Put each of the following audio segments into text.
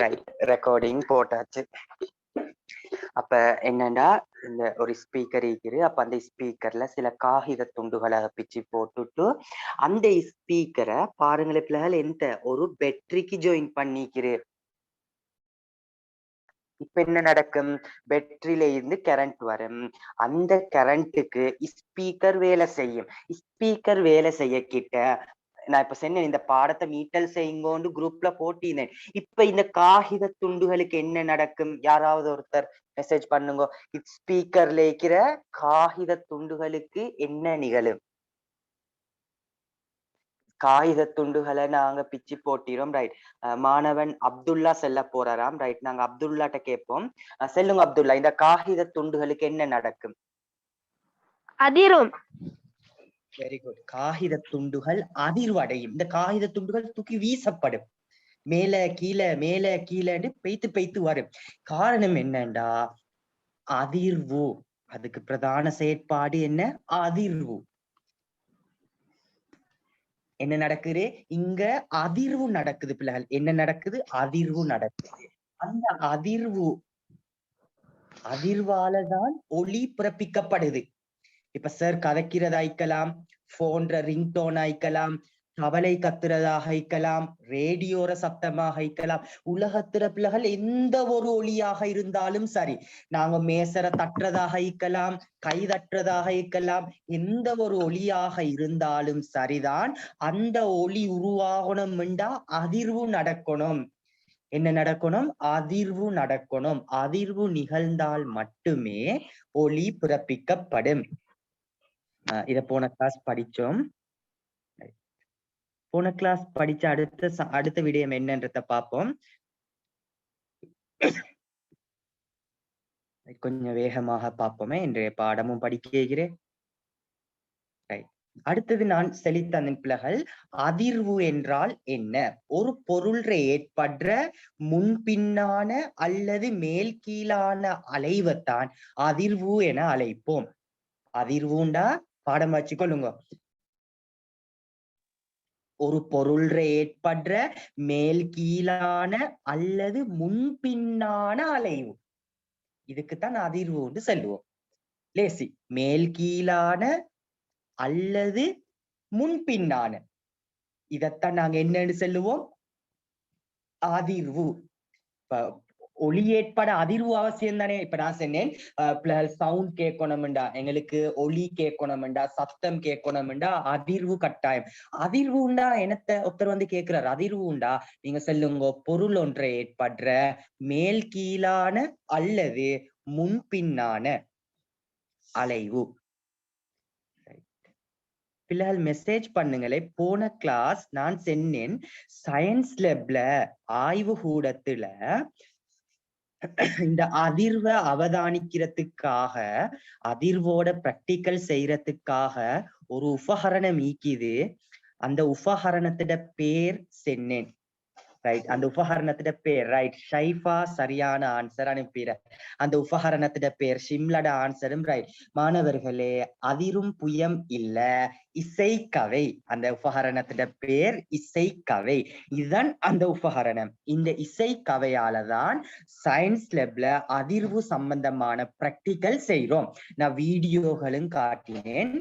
Right, recording போட்டாச்சு. அப்ப என்னன்னா, இந்த ஒரு ஸ்பீக்கர் இருக்குது. அப்ப அந்த ஸ்பீக்கர்ல சில காகித துண்டுகளை பிச்சு போட்டுட்டு அந்த ஸ்பீக்கரை பாருங்களேன் பிள்ளைகள், எந்த ஒரு பேட்டரிக்கு ஜாயின் பண்ணிக்கிறு. இப்ப என்ன நடக்கும்? பேட்டரியில இருந்து கரண்ட் வரும். அந்த கரண்ட்டுக்கு ஸ்பீக்கர் வேலை செய்யும். ஸ்பீக்கர் வேலை செய்ய கிட்ட நான் இப்ப சொன்னேன், இந்த பாடத்தை மீட்டல் செய்யுங்கோண்டு குரூப்ல போட்டினேன். இப்ப இந்த காகித துண்டுகளுக்கு என்ன நடக்கும்? யாராவது ஒருத்தர் மெசேஜ் பண்ணுங்க. ஸ்பீக்கர்ல இருக்கிற காகித துண்டுகளுக்கு என்ன நிகழும்? காகித துண்டுகளை நாங்க பிச்சு போட்டிரோம். ரைட், மாணவன் அப்துல்லா செல்ல போறாராம். ரைட், நாங்க அப்துல்லாட்ட கேட்போம். செல்லுங்க அப்துல்லா, இந்த காகித துண்டுகளுக்கு என்ன நடக்கும்? அதிரும். Very good. காகித துண்டுகள் அதிர்வடையும். இந்த காகித துண்டுகள் தூக்கி வீசப்படும். மேல கீழே மேல கீழேன்னு பெய்த்து வரும். காரணம் என்னண்டா அதிர்வு. அதுக்கு பிரதான செயற்பாடு என்ன? அதிர்வு. என்ன நடக்குது இங்க? அதிர்வு நடக்குது பிள்ளைகள். என்ன நடக்குது? அதிர்வு நடக்குது. அந்த அதிர்வாலதான் ஒளி பிறப்பிக்கப்படுது. இப்ப சார் கதைக்கிறதா ஐக்கலாம், போன்ற ரிங்டோன் ஐக்கலாம், கவலை கத்துறதாக ஐக்கலாம், ரேடியோர சப்தமாக ஐக்கலாம். உலகத்திர பிள்ளைகள் எந்த ஒரு ஒளியாக இருந்தாலும் சரி, நாங்க மேசர தட்டுறதாக ஐக்கலாம், கை தட்டுறதாக ஐக்கலாம், எந்த ஒரு ஒளியாக இருந்தாலும் சரிதான். அந்த ஒளி உருவாகணும் என்றா அதிர்வு நடக்கணும். என்ன நடக்கணும்? அதிர்வு நடக்கணும். அதிர்வு நிகழ்ந்தால் மட்டுமே ஒளி பிறப்பிக்கப்படும். இத போன கிளாஸ் படிச்சோம். போன கிளாஸ் படிச்ச அடுத்த விடயம் என்னன்றத பார்ப்போம். கொஞ்சம் வேகமாக பார்ப்போமே. இன்றைய பாடமும் படிக்கிறேன். அடுத்தது நான் செழித்தன் பிள்ளைகள், அதிர்வு என்றால் என்ன? ஒரு பொருள் ஏற்படுற முன்பின்னான அல்லது மேல் கீழான அலைவைத்தான் அதிர்வு என அழைப்போம். அதிர்வுண்டா பாடம் வச்சுக்கொள்ளுங்க. ஒரு பொருள் ஏற்படுற மேல் கீழான அல்லது முன்பின்னான அலைவு, இதுக்குத்தான் அதிர்வுன்னு சொல்லுவோம். லேசி, மேல் கீழான அல்லது முன்பின்னான, இதத்தான் நாங்க என்னன்னு சொல்லுவோம்? அதிர்வு. ஒளி ஏற்பட அதிர்வு அவசியம் தானே. இப்ப நான் சொன்னேன், சவுண்ட் கேட்கணும்டா, எங்களுக்கு ஒளி கேட்கணும்டா, சத்தம் கேட்கணும்டா, அதிர்வு கட்டாயம். அதிர்வு உண்டா? என்னத்த ஒருத்தர் வந்து கேட்கிறார், அதிர்வு உண்டா? நீங்க சொல்லுங்க, பொருள் ஒன்றை ஏற்படுற மேல் கீழான அல்லது முன்பின்னான அலைவு. பிள்ளைகள் மெசேஜ் பண்ணுங்களே. போன கிளாஸ் நான் சொன்னேன், சயின்ஸ் லேப்ல ஆய்வு கூடத்துல இந்த அதிர்வை அவதானிக்கிறதுக்காக, அதிர்வோட பிராக்டிக்கல் செய்யறதுக்காக ஒரு உபகரணம் ஈக்குது. அந்த உபகரணத்தோட பேர் சொன்னேன். ரைட், அந்த உபகரணத்தோட பேர் ரைட். ஷைஃபா சரியான ஆன்சர் அனுப்பிற. அந்த உபகரணத்தோட பேர், ஷிம்லட ஆன்சரும் ரைட். மாணவர்களே, அதிரும் புயம் இல்ல, இசைக்கவை. அந்த உபகரணத்தோட பேர் இசைக்கவை. இதுதான் அந்த உபகரணம். இந்த இசைக்கவையாலதான் சயின்ஸ் லேப்ல அதிர்வு சம்பந்தமான பிராக்டிக்கல் செய்யறோம். நான் வீடியோகளும் காட்டினேன்.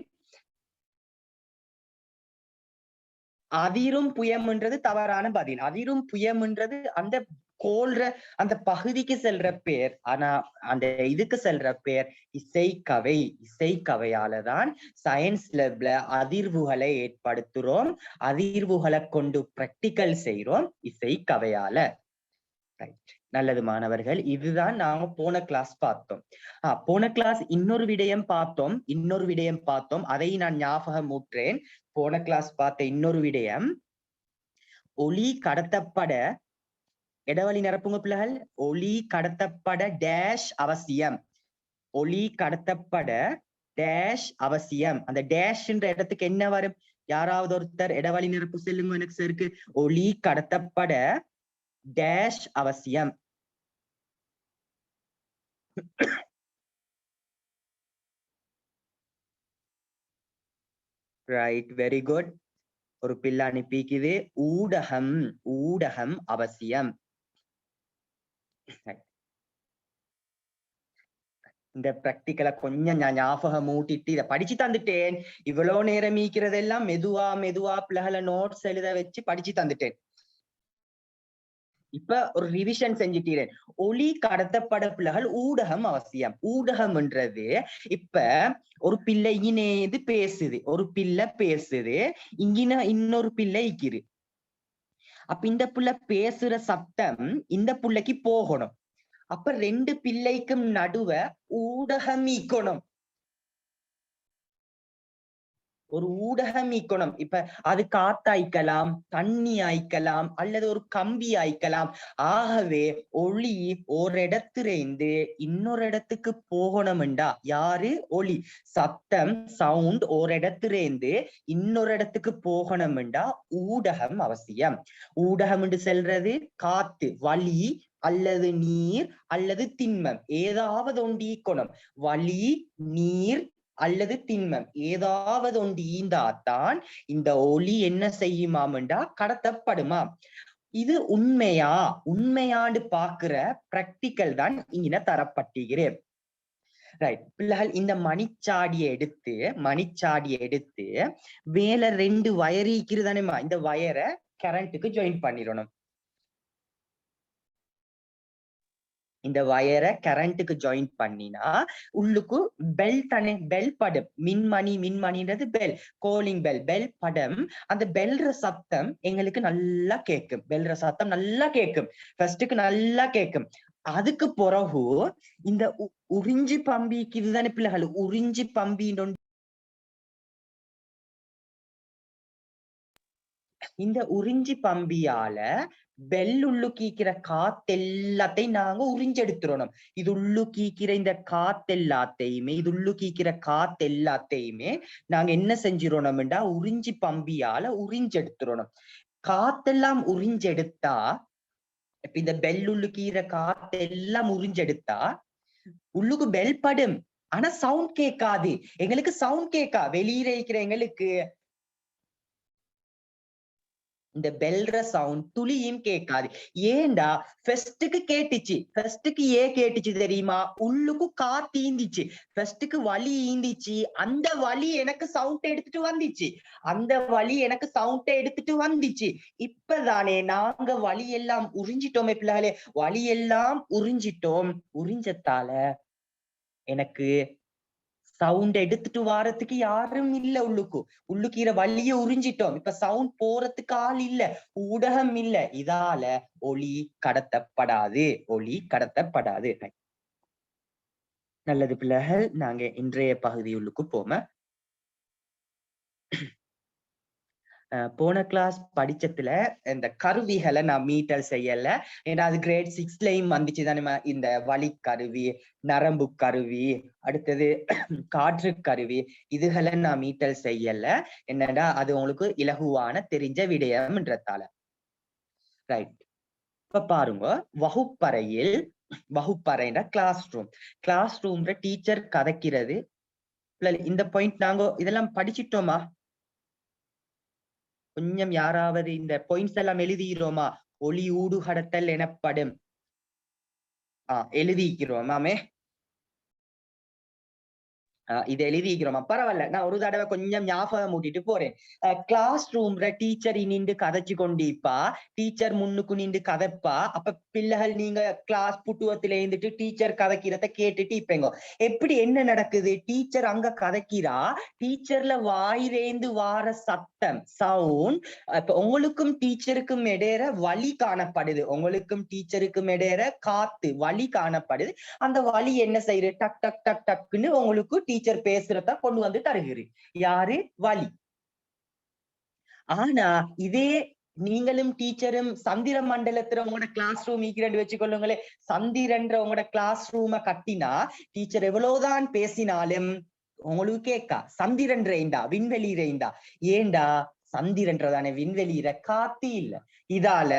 அதிரும் புயம்ன்றது தவறான பதில். அதிரும் புயம்ன்றது அந்த கோல்ற அந்த பகுதிக்கு செல்ற பேர். ஆனா அந்த இதுக்கு செல்ற பேர் இசைக்கவை. இசைக்கவையாலதான் சயின்ஸ் லேப்ல அதிர்வுகளை ஏற்படுத்துறோம். அதிர்வுகளை கொண்டு பிராக்டிக்கல் செய்யறோம் இசைக்கவையால. ரைட், நல்லது மாணவர்கள். இதுதான் நாங்க போன கிளாஸ் பார்த்தோம். போன கிளாஸ் இன்னொரு விடயம் பார்த்தோம். அதை நான் ஞாபகம் ஊற்றேன். போன கிளாஸ் பார்த்த இன்னொரு விடயம், ஒளி கடத்தப்பட, இடைவெளி நிரப்புங்க பிள்ளைகள். ஒளி கடத்தப்பட டேஷ் அவசியம். ஒளி கடத்தப்பட டேஷ் அவசியம். அந்த டேஷ்ன்ற இடத்துக்கு என்ன வரும்? யாராவது ஒருத்தர் இடைவெளி நிரப்பு செல்லுங்க எனக்கு சருக்கு. ஒளி கடத்தப்பட டேஷ் அவசியம். Right, very good. ஒரு பிள்ளை அனுப்பிக்குது, ஊடகம். ஊடகம் அவசியம். இந்த பிராக்டிக்கலை கொஞ்சம் நான் ஞாபகம் மூட்டிட்டு இதை படிச்சு தந்துட்டேன். இவ்வளவு நேரம் மீக்கிறதெல்லாம் மெதுவா மெதுவா பிள்ளைகளை நோட்ஸ் எழுத வச்சு படிச்சு தந்துட்டேன். இப்ப ஒரு ரிவிஷன் செஞ்சுட்டீரேன். ஒளி கடத்தப்பட பிள்ளைகள் ஊடகம் அவசியம். ஊடகம்ன்றது இப்ப ஒரு பிள்ளை இங்கேது பேசுது, ஒரு பிள்ளை பேசுது, இங்கின இன்னொரு பிள்ளை இக்கிது. அப்ப இந்த பிள்ளை பேசுற சத்தம் இந்த பிள்ளைக்கு போகணும். அப்ப ரெண்டு பிள்ளைக்கும் நடுவ ஊடகம் ஈக்கணும், ஒரு ஊடகம் ஈக்கணும். இப்ப அது காத்தாய்க்கலாம், தண்ணி ஆய்க்கலாம், அல்லது ஒரு கம்பி ஆய்க்கலாம். ஆகவே ஒளி ஒரு இடத்திலிருந்து இன்னொரு இடத்துக்கு போகணும்டா யாரு ஒளி, சத்தம் சவுண்ட் ஒரு இடத்திலிருந்து இன்னொரு இடத்துக்கு போகணும்டா ஊடகம் அவசியம். ஊடகம் என்று செல்றது காத்து, வழி அல்லது நீர் அல்லது திண்மம், ஏதாவது ஒன்று ஈக்கணும். வழி, நீர் அல்லது திண்மம், ஏதாவது ஒன்று ஈந்தாத்தான் இந்த ஒளி என்ன செய்யுமாம்டா கடத்தப்படுமாம். இது உண்மையா? உண்மையாண்டு பாக்குற பிராக்டிக்கல் தான் இங்க தரப்பட்டுகிறேன். ரைட் பிள்ளைகள், இந்த மணிச்சாடியை எடுத்து வேலை 2 வயர் ஈக்கிறதானேமா, இந்த வயரை கரண்ட்டுக்கு ஜாயின் பண்ணிடணும். இந்த வயரை கரண்ட்டுக்கு ஜாயின் பண்ணினா உள்ளுக்கு பெல் தானே, பெல் படம், மின்மணின்றது பெல், கோலிங் பெல் படம். அந்த பெல்ற சத்தம் எங்களுக்கு நல்லா கேட்கும், பெல்ற சத்தம் நல்லா கேட்கும், ஃபர்ஸ்டுக்கு நல்லா கேட்கும். அதுக்கு பிறகு இந்த உறிஞ்சி பம்பிக்கு இதுதானே பிள்ளைகள், உறிஞ்சி பம்பின்னு இந்த உறிஞ்சி பம்பியால பெல் உள்ளுக்கீக்கிற காத்தெல்லாத்தையும் நாங்க உறிஞ்செடுத்துறோம். இது உள்ளுக்கீக்கிற இந்த காத்தெல்லாத்தையுமே, இது உள்ளுக்கீக்கிற காத்தெல்லாத்தையுமே நாங்க என்ன செஞ்சிரோம்டா உறிஞ்சி பம்பியால உறிஞ்செடுத்துறோம். காத்தெல்லாம் உறிஞ்செடுத்தா, இப்ப இந்த பெல் உள்ளுக்கீற காத்தெல்லாம் உறிஞ்செடுத்தா உள்ளுக்கு பெல் படும், ஆனா சவுண்ட் கேட்காது. எங்களுக்கு சவுண்ட் கேட்கா, வெளியில இருக்கிற எங்களுக்கு இந்த பெல்ற சவுண்ட் துளியும் கேட்காது. ஏண்டா ஃபர்ஸ்டுக்கு கேட்டுச்சு, ஃபர்ஸ்டுக்கு ஏன் கேட்டுச்சு தெரியுமா? உள்ளுக்கு காத்து ஈந்திச்சு, ஃபர்ஸ்டுக்கு வலி ஈந்திச்சு, அந்த வலி எனக்கு சவுண்ட் எடுத்துட்டு வந்துச்சு, அந்த வலி எனக்கு சவுண்ட் எடுத்துட்டு வந்துச்சு. இப்பதானே நாங்க வலி எல்லாம் உறிஞ்சிட்டோமே பிள்ளைகளே, வலி எல்லாம் உறிஞ்சிட்டோம். உறிஞ்சத்தால எனக்கு சவுண்ட் எடுத்துட்டு வாரத்துக்கு யாரும் இல்ல, உள்ளுக்கீர வழிய உறிஞ்சிட்டோம். இப்ப சவுண்ட் போறதுக்கு ஆள் இல்ல, ஊடகம் இல்ல. இதால ஒளி கடத்தப்படாது, ஒளி கடத்தப்படாது. நல்லது பிள்ளைகள், நாங்க இன்றைய பகுதியுள்ளுக்கு போம. போன கிளாஸ் படிச்சதுல இந்த கருவிகளை நான் மீட்டல் செய்யல, ஏன்னா அது கிரேட் 6லயும் வந்துச்சு தானே. இந்த வலி கருவி, நரம்பு கருவி, அடுத்தது காற்று கருவி, இதுகளை நான் மீட்டல் செய்யல. என்னடா அது உங்களுக்கு இலகுவான தெரிஞ்ச விடயம்ன்றதால. ரைட், இப்ப பாருங்க, வகுப்பறைன்ற கிளாஸ் ரூம்ல டீச்சர் கதைக்கிறது. இந்த பாயிண்ட் நாங்க இதெல்லாம் படிச்சிட்டோமா? கொஞ்சம் யாராவது இந்த பாயிண்ட்ஸ் எல்லாம் எழுதிக்கிறோமா? ஒளி ஊடுகடத்தல் எனப்படும். எழுதிக்கிறோமாமே, இது எழுதிக்கிறோமா? பரவாயில்ல, நான் ஒரு தடவை கொஞ்சம் ஞாபகம் மூட்டிட்டு போறேன். கிளாஸ் ரூம்ல டீச்சர் நின்று கதைச்சு கொண்டிப்பா, டீச்சர் முன்னுக்கு நின்று கதைப்பா. அப்ப பிள்ளைகள் நீங்க கிளாஸ் புட்டுவத்துல இருந்துட்டு டீச்சர் கதைக்கிறத கேட்டுட்டு இப்பங்க எப்படி என்ன நடக்குது? டீச்சர் அங்க கதைக்கிறா, டீச்சர்ல வாயிலேந்து வார சத்தம் சவுண்ட், இப்ப உங்களுக்கும் டீச்சருக்கும் இடையிற வலி காணப்படுது, உங்களுக்கும் டீச்சருக்கும் இடையிற காத்து வலி காணப்படுது. அந்த வலி என்ன செய்யுது? டக் டக் டக் டக்குன்னு உங்களுக்கு டீச்சர் பேசுறத கொண்டு வந்து தருகிறீ, யாரு? வலி. ஆனா இதே நீங்களும் டீச்சரும் சந்திர மண்டலத்துல உங்களோட கிளாஸ் ரூம் ஈக்கிறன்னு வச்சுக்கொள்ளுங்களே, சந்திரன்ற உங்களோட கிளாஸ் ரூம கட்டினா டீச்சர் எவ்வளவுதான் பேசினாலும் உங்களுக்கு கேட்கா. சந்திரன் ரெய்ண்டா, விண்வெளி ரெய்ண்டா. ஏண்டா? சந்திரன்றதானே விண்வெளியில காத்து இல்ல. இதால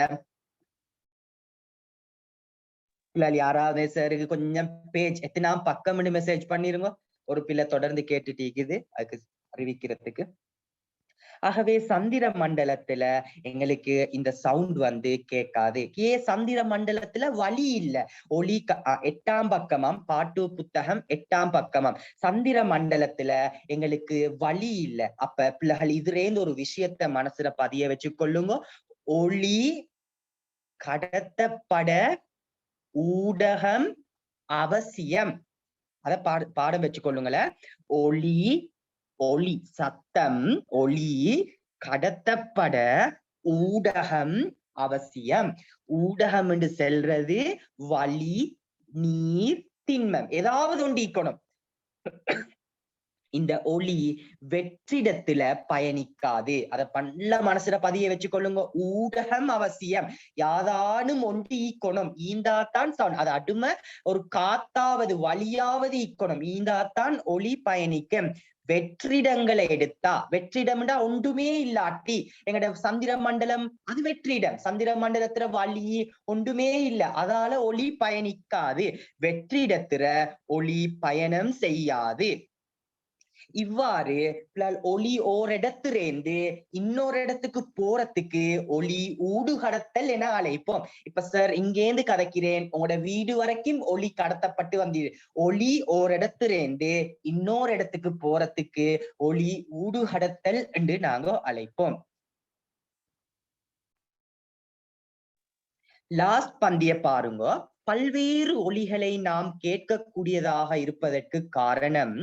யாராவது சாருக்கு கொஞ்சம் பேஜ் எத்தனாம் பக்கம்னு மெசேஜ் பண்ணிருங்க. ஒரு பிள்ளை தொடர்ந்து கேட்டுட்டு இருக்குது, அதுக்கு அறிவிக்கிறதுக்கு. ஆகவே சந்திர மண்டலத்துல எங்களுக்கு இந்த சவுண்ட் வந்து கேட்காது. சந்திர மண்டலத்துல வழி இல்ல. ஒளி 8ஆம் பக்கமாம், பாட்டு புத்தகம் 8ஆம் பக்கமாம். சந்திர மண்டலத்துல எங்களுக்கு வழி இல்ல. அப்ப பிள்ளைகள் இதுலேருந்து ஒரு விஷயத்த மனசுல பதிய வச்சு கொள்ளுங்க. ஒளி கடத்தப்பட ஊடகம் அவசியம். அத பாடம் வச்சு கொள்ளுங்களேன். ஒளி சத்தம், ஒளி கடத்தப்பட ஊடகம் அவசியம். ஊடகம் என்று செல்றது வழி, நீர், திண்மம், ஏதாவது ஒன்று ஈக்கணும். இந்த ஒளி வெற்றிடத்துல பயணிக்காது. அத நல்ல மனசுல பதிய வச்சு கொள்ளுங்க. ஊடகம் அவசியம். யாதானும் ஒன்று ஈக்கணும். ஈந்தாத்தான் சவுண்ட். அது அடுமை ஒரு காத்தாவது வழியாவது ஈக்கணும். ஈந்தாத்தான் ஒளி பயணிக்கும். வெற்றிடங்களை எடுத்தா, வெற்றிடம்டா ஒன்றுமே இல்லாட்டி எங்கட சந்திர மண்டலம் அது வெற்றிடம். சந்திர மண்டலத்துல வழி ஒன்றுமே இல்லை, அதால ஒளி பயணிக்காது. வெற்றிடத்துல ஒளி பயணம் செய்யாது. இவ்வாறு ஒளி ஓரிடத்திலிருந்து இன்னொரு இடத்துக்கு போறதுக்கு ஒளி ஊடுகடத்தல் என அழைப்போம். இப்ப சார் இங்கேந்து கதைக்கிறேன், உங்களோட வீடு வரைக்கும் ஒளி கடத்தப்பட்டு வந்தது. ஒளி ஓரிடத்திலிருந்து இன்னொரு இடத்துக்கு போறதுக்கு ஒளி ஊடுகடத்தல் என்று நாங்க அழைப்போம். லாஸ்ட் பந்திய பாருங்க. பல்வேறு ஒலிகளை நாம் கேட்கக்கூடியதாக இருப்பதற்கு காரணம்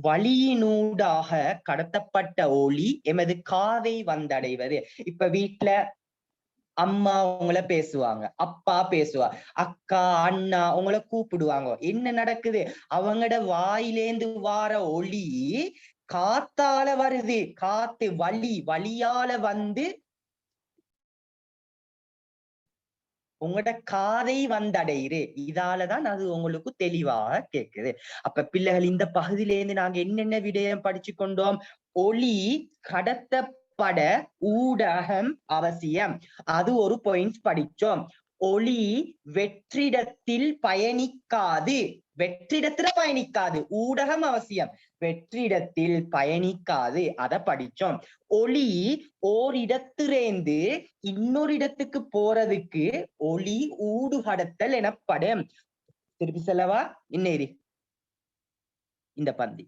வழியினூடாக கடத்தப்பட்ட ஒளி எமது காதை வந்தடைவது. இப்ப வீட்டுல அம்மா உங்களை பேசுவாங்க, அப்பா பேசுவாங்க, அக்கா அண்ணா உங்களை கூப்பிடுவாங்க. என்ன நடக்குது? அவங்களோட வாயிலேந்து வார ஒளி காத்தால வருது. காத்து வழியால வந்து உங்களோட காதை வந்தடையுது. இதாலதான் அது உங்களுக்கு தெளிவாக கேட்குது. அப்ப பிள்ளைகள் இந்த பகுதியிலேருந்து நாங்க என்னென்ன விடயம் படிச்சு கொண்டோம்? ஒளி கடத்தப்பட ஊடகம் அவசியம், அது ஒரு பாயிண்ட்ஸ் படிச்சோம். ஒளி வெற்றிடத்தில் பயணிக்காது. வெற்றிடத்துல பயணிக்காது, ஊடகம் அவசியம். வெற்றிடத்தில் பயணிக்காது, அத படிச்சோம். ஒளி ஓரிடத்திலேந்து இன்னொரு இடத்துக்கு போறதுக்கு ஒளி ஊடுகடத்தல் எனப்படும். திருப்பி சொல்லவா? இன்னேரி இந்த பந்தி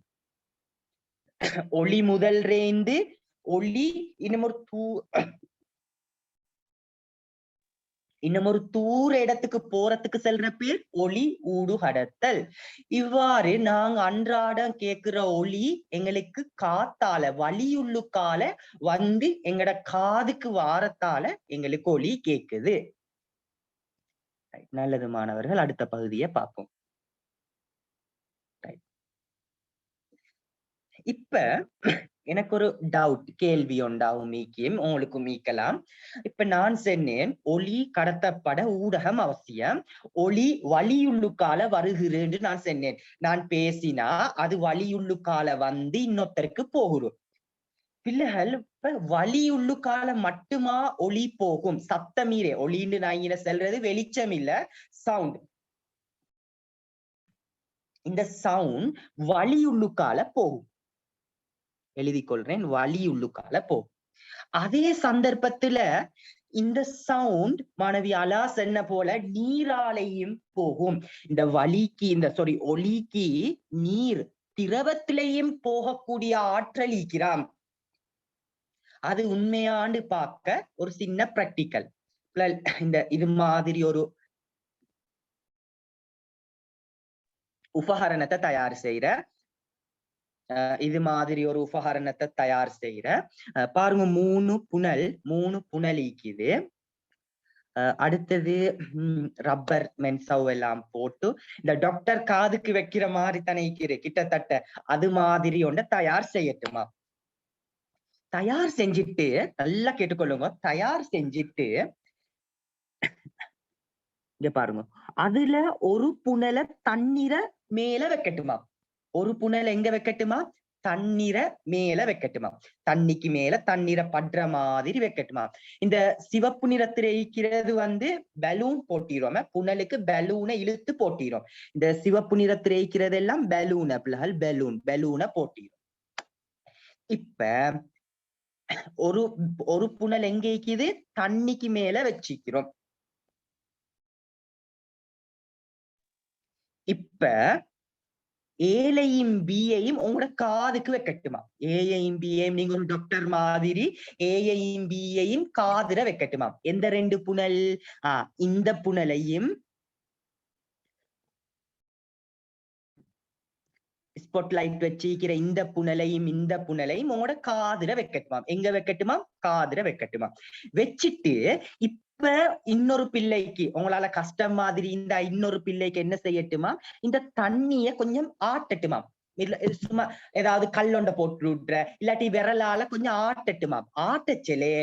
ஒளி முதல்ரேந்து ஒளி இன்னமொரு தூர இடத்துக்கு போறதுக்கு செல்ற பேர் ஒளி ஊடுகடத்தல். இவ்வாறு நாங்க அன்றாடம் கேட்கிற ஒளி எங்களுக்கு காத்தால வழியுள்ளுக்கால வந்து எங்கட காதுக்கு வாரத்தால எங்களுக்கு ஒளி கேக்குது. நல்லது மாணவர்கள், அடுத்த பகுதியை பார்ப்போம். இப்ப எனக்கு ஒரு டவுட், கேள்வி உண்டாகும், மீக்கியும் உங்களுக்கு மீக்கலாம். இப்ப நான் சொன்னேன் ஒளி கடத்தப்பட ஊடகம் அவசியம், ஒளி வழியுள்ளுக்கால வருகிறேன் நான் சொன்னேன். நான் பேசினா அது வழியுள்ளுக்கால வந்து இன்னொருத்தருக்கு போகிறோம். பிள்ளைகள் இப்ப வழியுள்ளுக்கால மட்டுமா ஒளி போகும்? சத்தமீரே ஒளின்னு நான் இங்க சொல்றது வெளிச்சம் இல்ல, சவுண்ட். இந்த சவுண்ட் வழியுள்ளுக்கால போகும். எழுதி கொள்றேன், வழியுள்ளுக்கால போகும். அதே சந்தர்ப்பத்துல இந்த சவுண்ட் மாணவி அலா சொன்ன போல நீராலையும் போகும். இந்த ஒலிக்கு நீர் திரவத்திலையும் போகக்கூடிய ஆற்றல் ஈக்கிறாம். அது உண்மையாண்டு பார்க்க ஒரு சின்ன பிராக்டிக்கல். இது மாதிரி ஒரு உபகரணத்தை தயார் செய்யற இது மாதிரி ஒரு உபகரணத்தை தயார் செய்யற பாருங்க, மூணு புனல் ஈக்குது. அடுத்தது ரப்பர் மென்சவ் எல்லாம் போட்டு இந்த டாக்டர் காதுக்கு வைக்கிற மாதிரி தானே ஈக்குது கிட்டத்தட்ட. அது மாதிரி ஒன்றை தயார் செய்யட்டுமா? தயார் செஞ்சுட்டு நல்லா கேட்டுக்கொள்ளுங்க. தயார் செஞ்சுட்டு இங்க பாருங்க, அதுல ஒரு புனலை தண்ணீரை மேல வைக்கட்டுமா? ஒரு புனல் எங்க வைக்கட்டுமா? தண்ணீரை மேல வைக்கட்டுமா? தண்ணிக்கு மேல தண்ணீரை படுற மாதிரி வைக்கட்டுமா? இந்த சிவப்பு நிறத்துல இருக்கிறது வந்து பலூன் போட்டிரும். புனலுக்கு பலூனை இழுத்து போட்டிரும். இந்த சிவப்பு நிறத்துல இருக்கிறது எல்லாம் பலூனை போட்டிரும். இப்ப ஒரு புனல் எங்க இருக்குது? தண்ணிக்கு மேல வச்சிக்கிறோம். இப்ப ஏலையும் பியையும் உங்களோட காதுக்கு வைக்கட்டுமா? ஏயையும் பியையும் நீங்க ஒரு டாக்டர் மாதிரி ஏயையும் பியையும் காதுல வைக்கட்டுமா? எந்த 2 புனல்? இந்த புனலையும் ஸ்பாட்லைட் வச்சிக்கிற இந்த புனலையும் உங்களோட காதுல வைக்கட்டுமா? எங்க வைக்கட்டுமா? காதுல வைக்கட்டுமா? வச்சிட்டு இப்ப இன்னொரு பிள்ளைக்கு உங்களால கஷ்டம் மாதிரி இந்த இன்னொரு பிள்ளைக்கு என்ன செய்யட்டுமா? இந்த தண்ணிய கொஞ்சம் ஆட்டட்டுமா? இல்ல சும்மா ஏதாவது கல்லொண்ட போட்டு விட்ற இல்லாட்டி விரலால கொஞ்சம் ஆட்டட்டுமா? ஆட்டச்சலே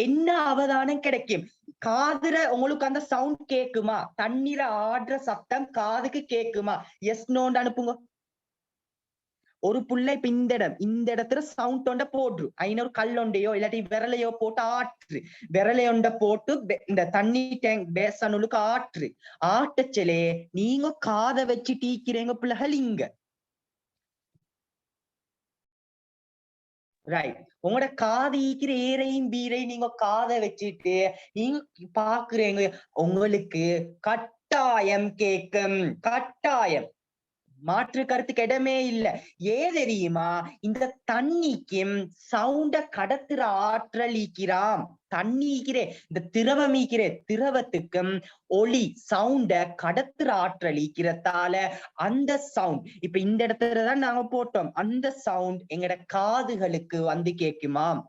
என்ன அவதானம் கிடைக்கும்? காதுல உங்களுக்கு அந்த சவுண்ட் கேக்குமா? தண்ணீர ஆடுற சத்தம் காதுக்கு கேக்குமா? எஸ் நோன்னு அனுப்புங்க. ஒரு புள்ள இப்ப இந்த இடத்துல சவுண்ட் ஒண்ட போட்டு ஐநூறு கல்லொண்டையோ இல்லாட்டி விரலையோ போட்டு ஆற்று விரலையொண்ட போட்டு இந்த தண்ணி டேங்க் பேசனுக்கு ஆட்டச்சலே நீங்க காதை வச்சு டீக்கிறீங்க பிள்ளைகள் இங்க ரைட். உங்களோட காது ஈக்கிற ஏரையும் பீரையும் நீங்க காதை வச்சுட்டு நீங்க பாக்குறீங்க உங்களுக்கு கட்டாயம் கேக்கும். கட்டாயம் மாற்று கருத்துக்கு இடமே இல்ல. தெரியுமா? இந்த தண்ணிக்கும் சவுண்ட கடத்துற ஆற்றல் ஈக்கிறாம். தண்ணி ஈக்கிறே இந்த திரவம் ஈக்கிறே திரவத்துக்கும் ஒளி சவுண்ட கடத்துற ஆற்றல் ஈக்கிறதால அந்த சவுண்ட் இப்ப இந்த இடத்துலதான் நாங்க போட்டோம். அந்த சவுண்ட் எங்கட காதுகளுக்கு வந்து கேக்குமாம்.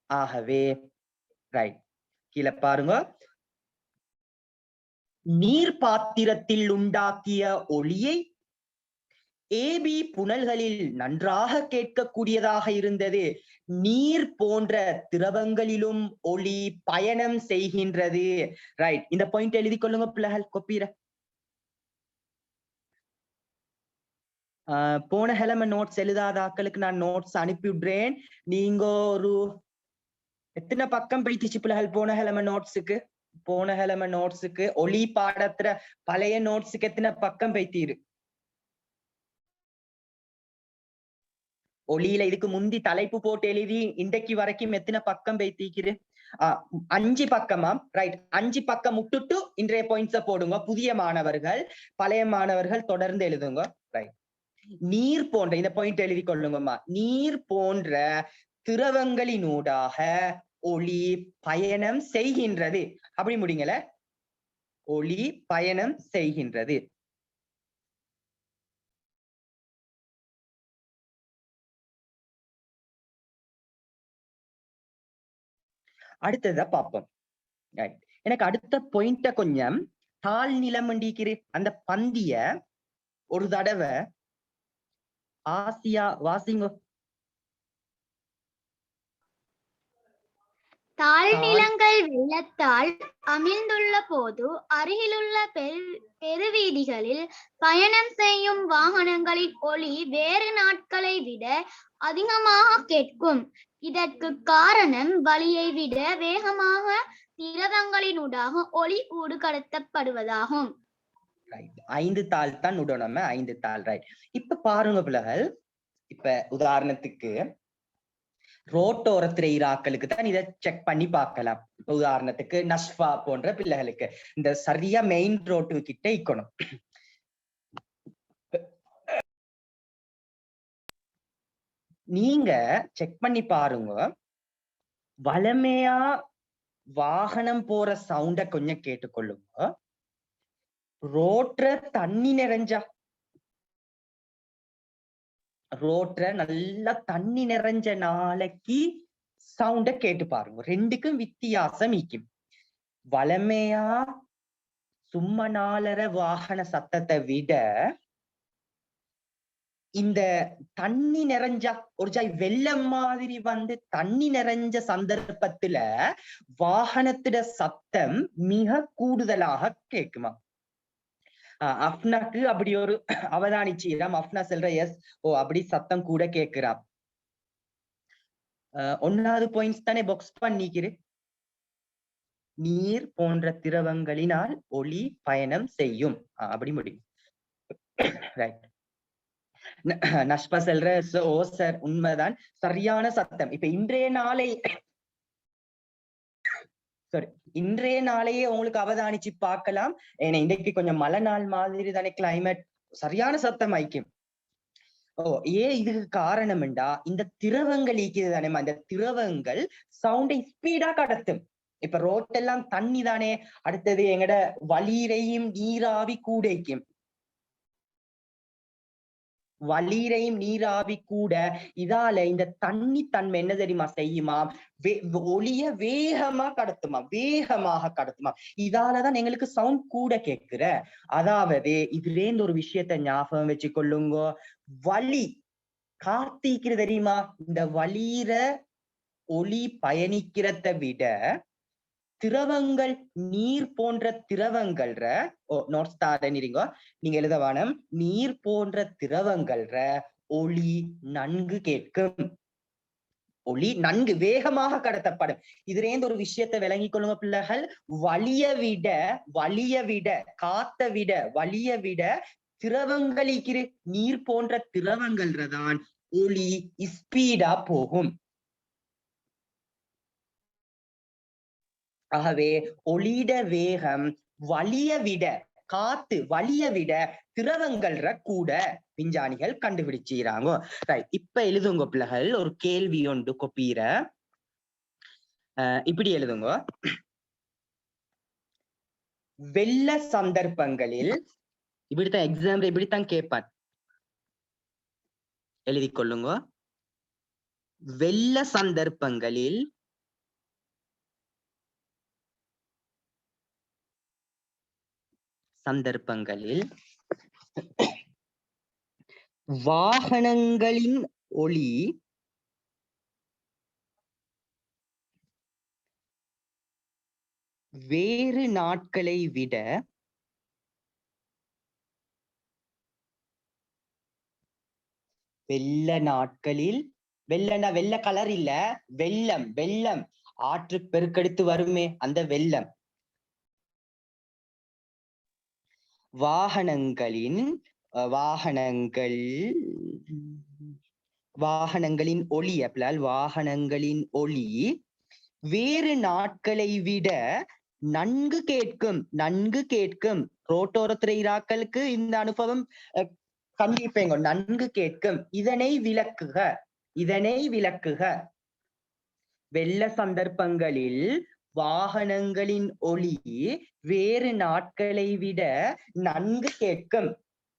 ஆகவே ரைட் கீழே பாருங்க. நீர் பாத்திரத்தில் உண்டாக்கிய ஒளியை ஏபி புனல்களில் நன்றாக கேட்கக்கூடியதாக இருந்தது. நீர் போன்ற திரவங்களிலும் ஒளி பயணம் செய்கின்றது. ரைட். இந்த பாயிண்ட் எழுதி கொள்ளுங்க பிள்ளைகள் கொப்பீர. போன கிழமை நோட்ஸ் எழுதாத ஆக்களுக்கு நான் நோட்ஸ் அனுப்பி விடுறேன். நீங்க ஒரு எத்தனை பக்கம் பயிற்சி பிள்ளைகள் போன கிழமை நோட்ஸுக்கு? போன கிழமை நோட்ஸுக்கு ஒளி பாடத்துல பழைய நோட்ஸுக்கு எத்தனை பக்கம் பைத்தீரு? ஒளியில இதுக்கு முந்தி தலைப்பு போட்டு எழுதி இன்றைக்கு வரைக்கும் எத்தனை பக்கம் பைத்திருக்குது? 5 பக்கமா? ரைட். 5 பக்கம் விட்டுட்டு இன்றைய பாயிண்ட்ஸ போடுங்க. புதிய மாணவர்கள் பழைய மாணவர்கள் தொடர்ந்து எழுதுங்க. ரைட். நீர் போன்ற இந்த பாயிண்ட் எழுதி கொள்ளுங்கம்மா. நீர் போன்ற திரவங்களினூடாக ஒளி பயணம் செய்கின்றது. அப்படி முடிங்கல. ஒளி பயணம் செய்கின்றது. அடுத்ததா பார்ப்போம். எனக்கு அடுத்த பாயிண்ட கொஞ்சம் தாழ் நிலம் அந்த பந்திய ஒரு தடவை ஆசியா வாசிங்க. தாழ்நிலங்கள் வெள்ளத்தால் அமிழ்ந்துள்ள போது அருகிலுள்ள பெருவீதிகளில் பயணம் செய்யும் வாகனங்களின் ஒலி வேறு நாட்களை விட அதிகமாக கேட்கும். இதற்கு காரணம் வலியை விட வேகமாக திரவங்களினூடாக ஒளி ஊடுகடத்தப்படுவதாகும். 5 தாள் தான் உடனே 5 தாள். ரைட். இப்ப பாருங்க பிள்ளைகள், இப்ப உதாரணத்துக்கு ரோட்டோரத்துல இராக்களுக்கு தான் இதை செக் பண்ணி பார்க்கலாம். இப்ப உதாரணத்துக்கு நஷ்பா போன்ற பிள்ளைகளுக்கு இந்த சரியா மெயின் ரோட்டு கிட்ட இருக்கணும். நீங்க செக் பண்ணி பாருங்க. வளமையா வாகனம் போற சவுண்ட கொஞ்சம் கேட்டுக்கொள்ளுங்க. ரோட்ல தண்ணி நிறைஞ்சா ரோட்ல நல்லா தண்ணி நிறைஞ்ச நாளைக்கு சவுண்ட கேட்டு பாருங்க. ரெண்டுக்கும் வித்தியாசம் ஈக்கும். வளமையா சும்மா நாளர வாகன சத்தத்தை விட இந்த தண்ணி நிறைஞ்சா ஒரு ஜாய் வெள்ளம் மாதிரி வந்து தண்ணி நிறைஞ்ச சந்தர்ப்பத்துல வாகனத்திட சத்தம் மிக கூடுதலாக கேட்குமா? அப்னாக்கு அப்படி ஒரு அவதானிச்சீராம். அப்னா செல்ற எஸ் அப்படி சத்தம் கூட கேட்கிறான். 1வது பாயிண்ட்ஸ் தானே பாக்ஸ் பண்ணிக்கிறேன். நீர் போன்ற திரவங்களினால் ஒளி பயணம் செய்யும். அப்படி முடியும். ரைட். நஷ்பா செல்ற ஓ சார் உண்மைதான், சரியான சத்தம். இப்ப இன்றைய நாளையே உங்களுக்கு அவதானிச்சு பார்க்கலாம். ஏன்னா இன்றைக்கு கொஞ்சம் மழை நாள் மாதிரி தானே கிளைமேட், சரியான சத்தம் ஆயிக்கும். இதுக்கு காரணம்டா இந்த திரவங்கள் ஈக்குது தானே, அந்த திரவங்கள் சவுண்டை ஸ்பீடா கடத்தும். இப்ப ரோட்டெல்லாம் தண்ணி தானே, அடுத்தது எங்கட வளீரையும் நீராவி கூடைக்கும், வளீரையும் நீராவி கூட இதால இந்த தண்ணி தன்மை என்ன தெரியுமா செய்யுமா, ஒளிய வேகமாக கடத்துமா. இதாலதான் எங்களுக்கு சவுண்ட் கூட கேட்கிற. அதாவது இதுலேருந்து ஒரு விஷயத்த ஞாபகம் வச்சு கொள்ளுங்க. வலி காத்திக்கிற தெரியுமா, இந்த வளீர ஒளி பயணிக்கிறத விட திரவங்கள், நீர் போன்ற திரவங்கள்ற நோட்ஸ் தாரீங்க நீங்க எழுதவானம், நீர் போன்ற திரவங்கள்ற ஒளி நன்கு கேட்கும், ஒளி நன்கு வேகமாக கடத்தப்படும். இதுலேருந்து ஒரு விஷயத்தை விளங்கிக் கொள்ளுங்க பிள்ளைகள். வலிய விட காத்த விட வலிய விட திரவங்கள் நீர் போன்ற திரவங்கள்றதான் ஒளி ஸ்பீடா போகும். ஆகவே ஒளிட வேகம் வலிய விட, காத்து வலிய விட திரவங்கள்ற கூட விஞ்ஞானிகள் கண்டுபிடிச்சுறாங்க. இப்ப எழுதுங்க பிள்ளைகள், ஒரு கேள்வி ஒன்று கொப்பீர இப்படி எழுதுங்க. வெள்ள சந்தர்ப்பங்களில் இப்படித்தான் எக்ஸாம் இப்படித்தான் கேட்பான், எழுதி கொள்ளுங்க. வெள்ள சந்தர்ப்பங்களில் வாகனங்களின் ஒளி வேறு நாட்களை விட வெள்ள கலர் இல்ல, வெள்ளம் ஆற்று பெருக்கெடுத்து வருமே அந்த வெள்ளம், வாகனங்களின் ஒளி அப்பலால் வாகனங்களின் ஒளி வேறு நாட்களை விட நன்கு கேட்கும். ரோட்டோரத்துறை இராக்களுக்கு இந்த அனுபவம் கண்டிப்பேங்க, நன்கு கேட்கும். இதனை விளக்குக. வெள்ள சந்தர்ப்பங்களில் வாகனங்களின் ஒளி வேறு நாட்களை விட நன்கு கேட்கும்,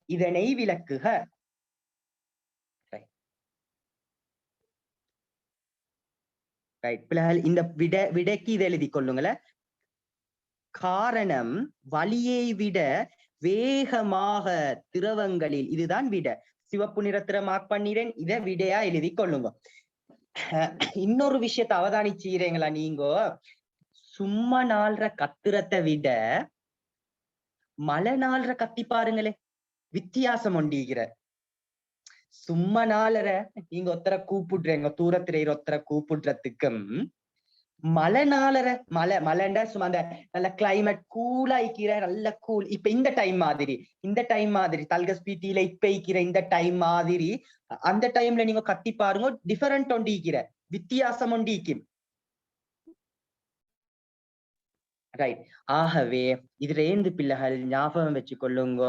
இதனை விளக்குக. இந்த விடைக்கு இதை எழுதி கொள்ளுங்கள. காரணம் வலியை விட வேகமாக திரவங்களில், இதுதான் விட. சிவப்பு நிறத்திர மார்க் பண்ணிறேன், இதை விடையா எழுதி கொள்ளுங்க. இன்னொரு விஷயத்தை அவதானிச்சீங்களா நீங்க, சும்மா நாள்ற கத்துறத்தை விட மழை நாள்ற கத்தி பாருங்களே, வித்தியாசம் ஒண்டிக்கிற. சும்மா நாளற நீங்க ஒத்தர கூப்பிடுறீங்க, தூரத்திரையிற ஒத்தர கூப்பிடுறதுக்கும் மழை நாளற மழைண்டா சும்மா அந்த நல்ல கிளைமேட் கூலா இருக்கிற, நல்ல கூல். இப்ப இந்த டைம் மாதிரி தல்கஸ்பீட்டியில இப்ப இருக்கிற இந்த டைம் மாதிரி அந்த டைம்ல நீங்க கத்தி பாருங்க, டிஃபரெண்ட் ஒண்டிக்கிற, வித்தியாசம் ஒண்டிக்கும். ரைட். ஆகவே இதுல பிள்ளைகள் ஞாபகம் வச்சு கொள்ளுங்க.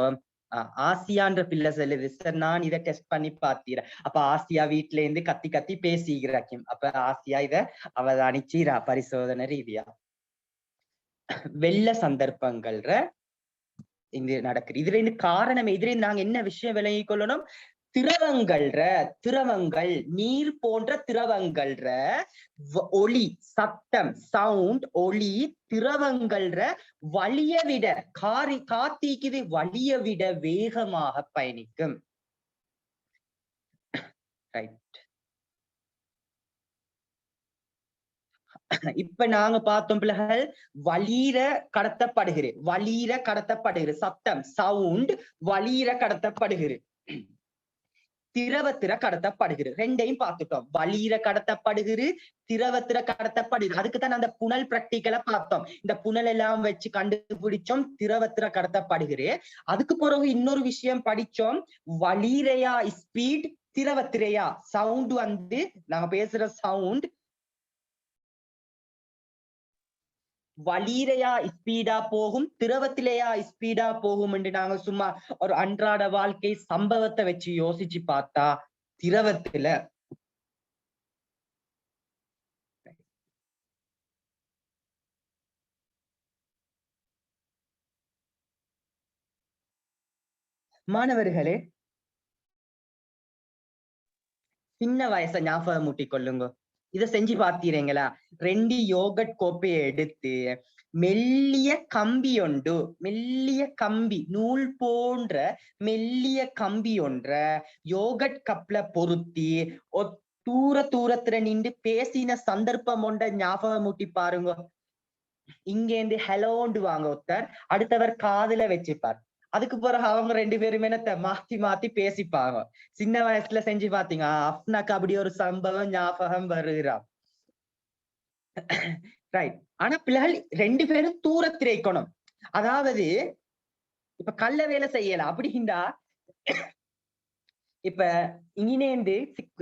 ஆசியான்ற பிள்ளை சொல்லுது, சார் நான் இதை டெஸ்ட் பண்ணி பார்த்தீரேன். அப்ப ஆசியா வீட்டுல இருந்து கத்தி பேசிக்கிறாக்கும். அப்ப ஆசியா இத அவதானிச்சீரா பரிசோதனை ரீதியா. வெள்ள சந்தர்ப்பங்கள்ற இது நடக்குது. இதுல இருந்து காரணம், இதுல நாங்க என்ன விஷயம் விளங்கி கொள்ளணும், திரவங்கள் நீர் போன்ற திரவங்கள்ற ஒளி, சத்தம், சவுண்ட், ஒளி திரவங்கள்ற வலிய விட காத்திக்குது வலிய விட வேகமாக பயணிக்கும். இப்ப நாங்க பார்த்தோம் பிள்ளைகள், வலீர கடத்தப்படுகிறது, சத்தம், சவுண்ட் வலீர கடத்தப்படுகிறது. திரவத்திர கடத்தப்படுகிறது. ரெண்டையும் பார்த்துட்டோம். வளியில கடத்தப்படுகிறது, திரவத்திர கடத்தப்படுகிறது. அதுக்குத்தான் அந்த புனல் பிராக்டிக்கலை பார்த்தோம். இந்த புனல் எல்லாம் வச்சு கண்டுபிடிச்சோம் திரவத்திர கடத்தப்படுகிறது. அதுக்கு பிறகு இன்னொரு விஷயம் படிச்சோம். வளிரையா ஸ்பீட், திரவத்திரையா சவுண்ட். வந்து நாங்க பேசுற சவுண்ட் வளிரையா ஸ்பீடா போகும், திரவத்திலேயா ஸ்பீடா போகும் என்று நாங்க சும்மா ஒரு அன்றாட வாழ்க்கை சம்பவத்தை வச்சு யோசிச்சு பார்த்தா திரவத்துல மாணவர்களே சின்ன வயசை ஞாபகம் மூட்டி கொள்ளுங்க. இதை செஞ்சு பார்த்தீங்களா? 2 யோகட் கோப்பையை எடுத்து மெல்லிய கம்பி ஒன்று, மெல்லிய கம்பி நூல் போன்ற மெல்லிய கம்பி ஒன்ற யோகட் கப்ல பொருத்தி தூரத்துல நின்று பேசின சந்தர்ப்பம் ஒன்ற ஞாபகம் மூட்டி பாருங்க. இங்கேந்து ஹெலோண்டு வாங்க ஒருத்தர், அடுத்தவர் காதுல வச்சுப்பார். அதுக்கு பிறகு அவங்க 2 பேருமே மாத்தி மாத்தி பேசிப்பாங்க. சின்ன வயசுல செஞ்சு பாத்தீங்க அப்னாக்கு அப்படி ஒரு சம்பவம் ஞாபகம் வருகிறான். ரைட். ஆனா பிள்ளைகள் 2 பேரும் தூரத்திரைக்கணும். அதாவது இப்ப கள்ள வேலை செய்யலாம் அப்படின்னா, இப்ப இங்கினேந்து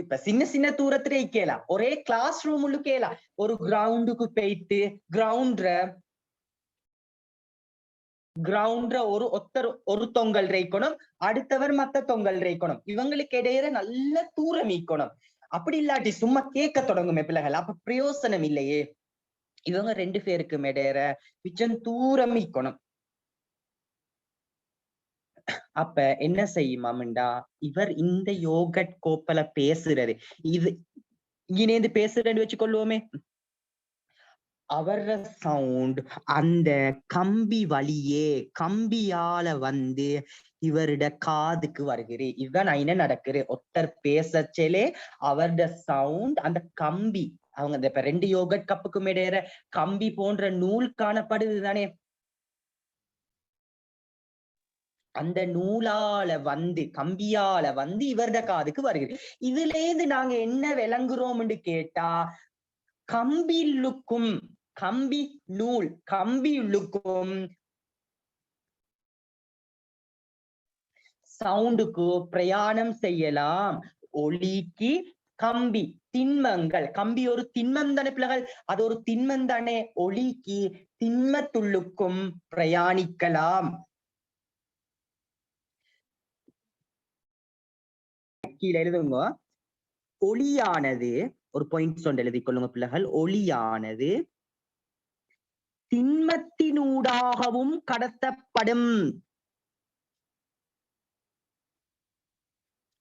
இப்ப சின்ன சின்ன தூரத்துல கேலாம், ஒரே கிளாஸ் ரூம் உள்ளு கேலாம். ஒரு கிரவுண்டுக்கு போயிட்டு கிரவுண்ட்ல ஒரு தொங்கல் ரைக்கணும், அடுத்தவர் மத்த தொங்கல் ரைக்கணும். இவங்களுக்கு இடையில நல்ல தூரம் ஈக்கணும். அப்படி இல்லாட்டி சும்மா கேட்க தொடங்குமே பிள்ளைகள், அப்ப பிரயோசனம் இல்லையே. இவங்க 2 பேருக்கு இடையில மிச்சம் தூரம் ஈக்கணும். அப்ப என்ன செய்யுமாம்டா, இவர் இந்த யோகட் கோப்பல பேசுறது, இது இங்கினேந்து பேசுறேன்னு வச்சுக்கொள்வோமே, அவர சவுண்ட் அந்த கம்பி வழியே கம்பியால வந்து இவருட காதுக்கு வருகிறேன். இதுதான் என்ன நடக்குது, ஒருத்தர் பேசச்சலே அவருடைய சவுண்ட் அந்த கம்பி, அவங்க இப்ப 2 யோகட் கப்புக்கும் இடையிற கம்பி போன்ற நூல் காணப்படுது தானே, அந்த நூலால வந்து கம்பியால வந்து இவருட காதுக்கு வருகிறது. இதுல இருந்து நாங்க என்ன விளங்குறோம்னு கேட்டா, கம்பிலுக்கும் கம்பி நூல் கம்பியுள்ளுக்கும் சவுண்டுக்கு பிரயாணம் செய்யலாம். ஒலிக்கு கம்பி திண்மங்கள், கம்பி ஒரு திண்மம் தானே பிள்ளைகள், அது ஒரு திண்மம் தானே. ஒலிக்கு திண்மத்துள்ளுக்கும் பிரயாணிக்கலாம். கீழே எழுதுங்க. ஒளியானது ஒரு பாயிண்ட் சொன்ன எழுதி கொள்ளுங்க பிள்ளைகள். ஒளியானது திண்மத்தினூடாகவும் கடத்தப்படும்.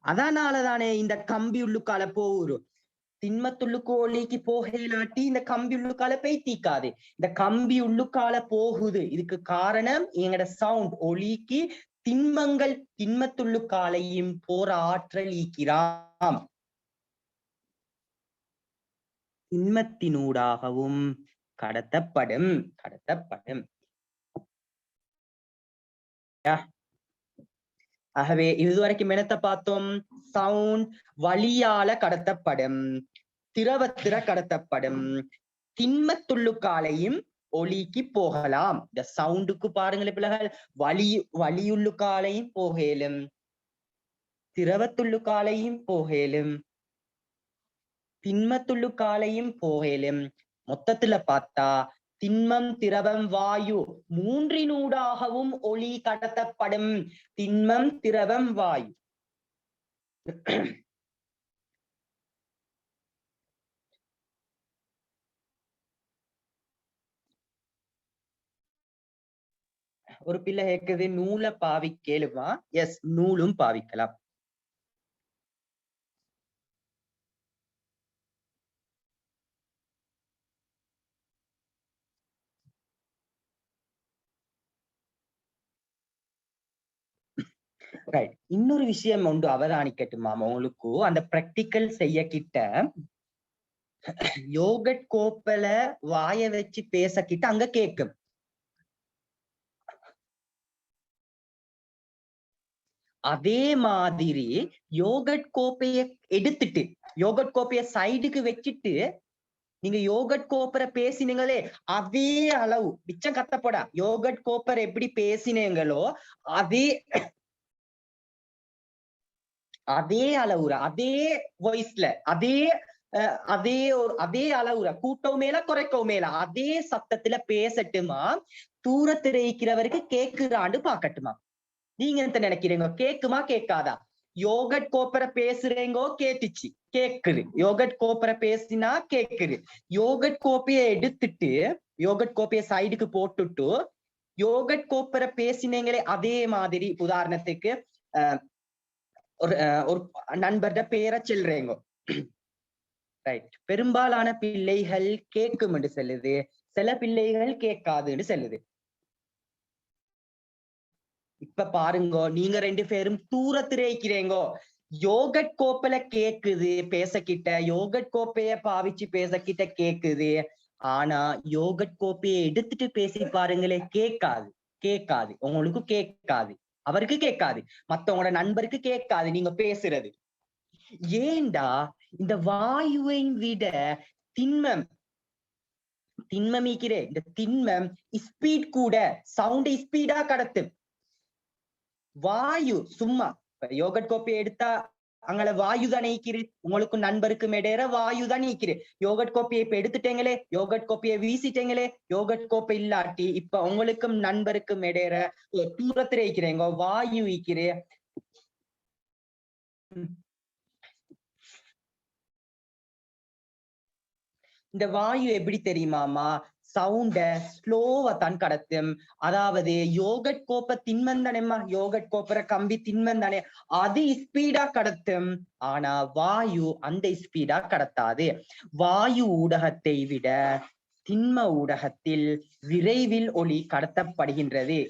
அதனாலதானே இந்த கம்பி உள்ளுக்கால போகும். திண்மத்துள்ளுக்கு ஒளிக்கு போகலாட்டி இந்த கம்பி உள்ளுக்கால பேய்த்திக்காது. இந்த கம்பி உள்ளுக்கால போகுது. இதுக்கு காரணம் எங்கட சவுண்ட். ஒளிக்கு திண்மங்கள் திண்மத்துள்ளுக்காலையும் போற ஆற்றல் ஈக்கிறாம். திண்மத்தினூடாகவும் கடத்தப்படும். ஆகவே இதுவரைக்கும் என்னத்தை பார்த்தோம்? சவுண்ட் வழியால கடத்தப்படும், திரவத்திர கடத்தப்படும், திண்மத்துள்ளுக்காலையும் ஒலிக்கு போகலாம். இந்த சவுண்டுக்கு பாருங்களேன் பிள்ளைகள், வலியுள்ளுக்காலையும் போகலும், திரவத்துள்ளுக்காலையும் போகலும், திண்மத்துள்ளுக்காலையும் போகலும். மொத்தத்துல பார்த்தா திண்மம், திரவம், வாயு மூன்றினூடாகவும் ஒளி கடத்தப்படும். திண்மம், திரவம், வாயு. ஒரு பிள்ளை கேக்குது நூலை பாவிக்கலுமா? எஸ், நூலும் பாவிக்கலாம். ரைட். இன்னொரு விஷயம் ஒன்று அவதானிக்கட்டுமா உங்களுக்கு, அந்த பிராக்டிக்கல் செய்ய கிட்ட யோகட் கோப்பல வாய வச்சு பேச கிட்ட அங்க கேக்கும். அதே மாதிரி யோகட் கோப்பைய எடுத்துட்டு யோகட் கோப்பைய சைடுக்கு வச்சுட்டு நீங்க யோகட் கோப்பரை பேசினீங்களே அதே அளவு மிச்சம் கத்தப்படா யோகட் கோப்பர் எப்படி பேசினீங்களோ அதே அதே அளவுற அதே வாய்ஸ்ல அதே அதே அளவுற கூட்டவும் மேல குறைக்கவும் மேல அதே சத்தத்துல பேசட்டுமா தூரத்துல இருக்கிறவருக்கு கேக்குறாண்டு பாக்கட்டுமா? நீங்க என்ன நினைக்கிறீங்க? கேக்குமா கேட்காதா? யோகட் கோப்பரை பேசுறேங்கோ கேட்டுச்சு கேக்குது. யோகட் கோப்பரை பேசினா கேக்குது. யோகட் கோப்பையை எடுத்துட்டு யோகட் கோப்பையை சைடுக்கு போட்டுட்டு யோகட் கோப்பரை பேசினீங்களே அதே மாதிரி உதாரணத்துக்கு ஒரு நண்பர்கிட்ட பேரை சொல்றேங்கோ ரைட். பெரும்பாலான பிள்ளைகள் கேட்கும் என்று சொல்லுது, சில பிள்ளைகள் கேட்காதுன்னு சொல்லுது. இப்ப பாருங்கோ நீங்க 2 பேரும் தூரத்துல இருக்கிறீங்கோ. யோகட் கோப்பையில கேக்குது பேசக்கிட்ட, யோகட் கோப்பைய பாவிச்சு பேசக்கிட்ட கேக்குது. ஆனா யோகட் கோப்பையை எடுத்துட்டு பேசி பாருங்களே கேட்காது கேட்காது உங்களுக்கு கேட்காது, அவருக்கு கேட்காது, மத்தவங்களோட நண்பருக்கு கேட்காது நீங்க பேசுறது. ஏண்டா இந்த வாயுவை விட திண்மம் திண்மமிக்கிறே இந்த திண்மம் ஸ்பீட் கூட சவுண்ட் ஸ்பீடா கடத்து. வாயு சும்மா யோகட் கோப்பையை எடுத்தா அங்கே வாயு தான் நீக்கிரு, உங்களுக்கு நண்பருக்கு இடையிற வாயு தான் நீக்கிரு. யோகட் கோப்பையை இப்ப எடுத்துட்டீங்களே, யோகட் கோப்பையை வீசிட்டீங்களே, யோகட் கோப்பை இல்லாட்டி இப்ப உங்களுக்கும் நண்பருக்கும் இடையிற தூரத்துல இருக்கிறீங்க வாயு ஈக்கிறே. இந்த வாயு எப்படி தெரியுமாமா? சவுண்ட ஸ்லோவா தான் கடத்தும். அதாவது யோகட் கோப்பை திண்மம் தானேம்மா, யோகட் கோப்பரை கம்பி திண்மம் தானே, அது ஸ்பீடா கடத்தும். ஆனா வாயு அந்த ஸ்பீடா கடத்தாது. வாயு ஊடகத்தை விட திண்ம ஊடகத்தில் விரைவில் ஒளி கடத்தப்படுகின்றது.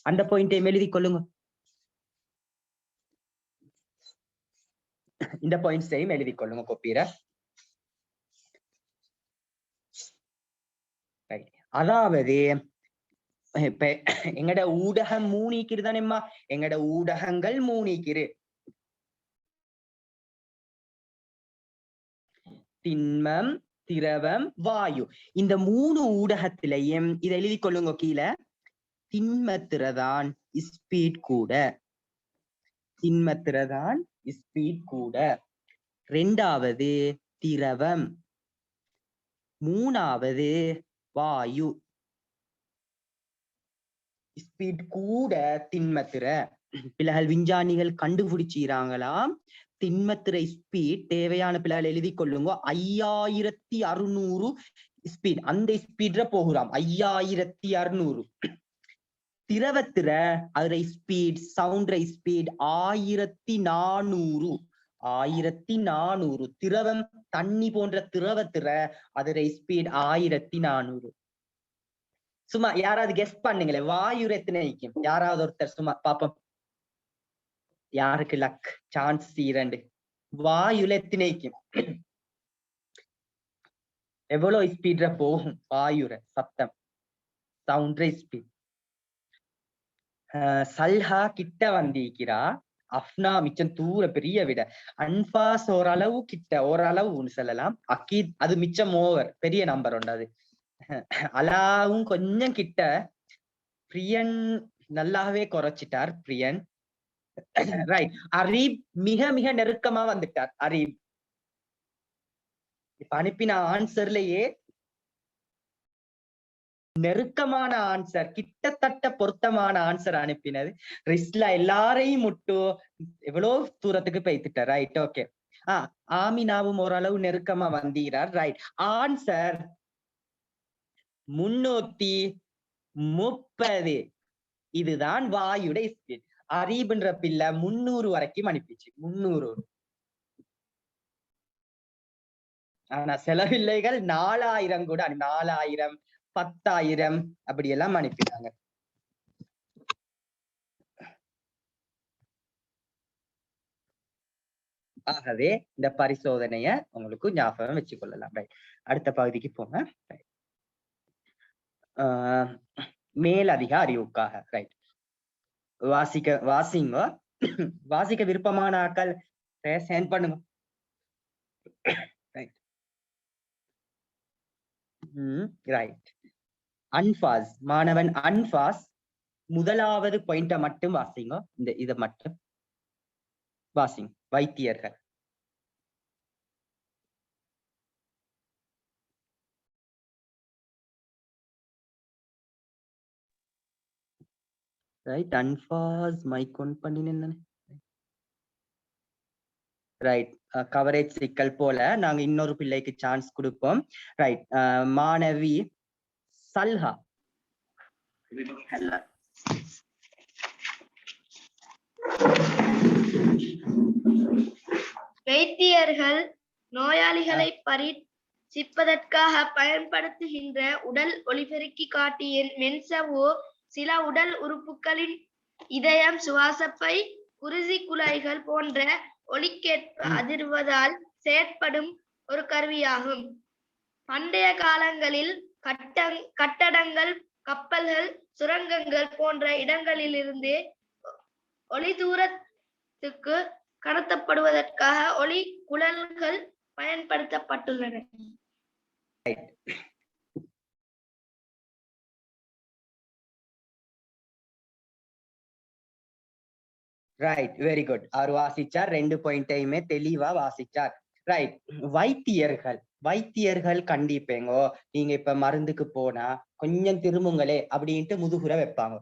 அந்த பாயிண்டை எழுதி கொள்ளுங்க. இந்த பாயிண்ட்ஸையும் எழுதி கொள்ளுங்க கோப்பீர. அதாவது இப்ப எங்கட ஊடகம் மூணிக்கிறு தானேம்மா, எங்கட ஊடகங்கள் மூணிக்கிறு. திண்மம், திரவம், வாயு. இந்த 3 ஊடகத்திலையும் இதை எழுதி கொள்ளுங்க கீழே. திண்மத்திரதான் ஸ்பீட் கூட, திண்மத்திரதான் ஸ்பீட் கூட. 2வது திரவம், 3வது வாயு. ஸ்பீட் கூட திண்மத்திர. பிள்ளைகள் விஞ்ஞானிகள் கண்டுபிடிச்சிறாங்களாம் திண்மத்திர ஸ்பீட் தேவையான பிள்ளைகள் எழுதி கொள்ளுங்க 5600 ஸ்பீட். அந்த ஸ்பீட்ல போகிறாம் 5600. திரவத்திர அதுல ஸ்பீட் சவுண்ட் ஸ்பீட் 1400. 1400 திரவம் தண்ணி போன்ற திரவத்திர அதுல ஸ்பீட் 1400. சும்மா யாராவது கெஸ் பண்ணுங்களேன், வாயு எத்தனை நிக்கும்? யாராவது ஒருத்தர் சும்மா பாப்போம். யாருக்கு லக் சான்ஸ் 2. வாயுல எத்தனை நிக்கும்? எவ்வளவு ஸ்பீட்ல போகும் வாயுர சத்தம் சவுண்ட் ஸ்பீட்? சல்ஹா கிட்ட வந்திருக்கிறா, அஃப்னா மிச்சம் தூர பெரிய விட, அன்பாஸ் ஓரளவு கிட்ட ஓரளவுன்னு சொல்லலாம், அக்கீத் அது மிச்சம் ஓவர் பெரிய நம்பர் உண்டாது, அலாவும் கொஞ்சம் கிட்ட, பிரியன் நல்லாவே குறைச்சிட்டார் பிரியன். ரைட். அரீப் மிக மிக நெருக்கமா வந்துட்டார். அரீப் இப்ப அனுப்பின ஆன்சர்லயே நெருக்கமான ஆன்சர், கிட்டத்தட்ட பொருத்தமான ஆன்சர் அனுப்பினது. ரிஸ்லா எல்லாரையும் முட்டு எவ்வளவு தூரத்துக்கு போய்த்துட்டார். Right, okay. ஆமினாவும் ஓரளவு நெருக்கமா வந்தீரார். ரைட். ஆன்சர் 330. இதுதான் வாயுடைய ஸ்பீட். அரீப்ன்ற பிள்ளை 300 வரைக்கும் அனுப்பிச்சு. 300. ஆனா சில பிள்ளைகள் 4000 கூட 4000 10,000 அப்படி எல்லாம் அனுப்பினாங்க. ஆகவே இந்த பரிசோதனைய உங்களுக்கு ஞாபகம் வச்சுக்கொள்ளலாம். ரைட். அடுத்த பகுதிக்கு போங்க. மேலதிக அறிவுக்காக. ரைட். வாசிங்க. வாசிக்க விருப்பமான ஆட்கள் சென்ட் பண்ணுங்க. ரைட். அன்பாஸ் மாணவன் அன்பாஸ் முதலாவது பாயிண்ட மட்டும் வாசிங்க. இந்த இதை மட்டும் வாசிங்க. வைத்தியர்கள். ரைட். அன்பாஸ் மைக் ஆன் பண்ணினேன். ரைட். கவரேஜ் சிக்கல் போல நாங்க இன்னொரு பிள்ளைக்கு சான்ஸ் கொடுப்போம். ரைட். மாணவி சல்ஹா. வைத்தியர்கள் நோயாளிகளை பரீட்சிப்பதற்காக பயன்படுத்துகின்ற உடல் ஒலிபெருக்கி காட்டியின் மென்சவோ சில உடல் உறுப்புகளின் இதயம், சுவாசப்பை, குருதி குழாய்கள் போன்ற ஒலிக்கேற்ப அதிர்வதால் செயற்படும் ஒரு கருவியாகும். பண்டைய காலங்களில் கட்டடங்கள், கப்பல்கள், சுரங்கங்கள் போன்ற இடங்களிலிருந்து ஒளி தூரத்துக்கு கடத்தப்படுவதற்காக ஒளி குழல்கள் பயன்படுத்தப்பட்டுள்ளன. ரைட். Very good. அவர் வாசிச்சார். 2 பாயிண்டையுமே தெளிவா வாசிச்சார். ரைட். வைத்தியர்கள் கண்டிப்பேங்கோ. நீங்க இப்ப மருந்துக்கு போனா கொஞ்சம் திரும்புங்களே அப்படின்ட்டு முதுகுற வைப்பாங்க.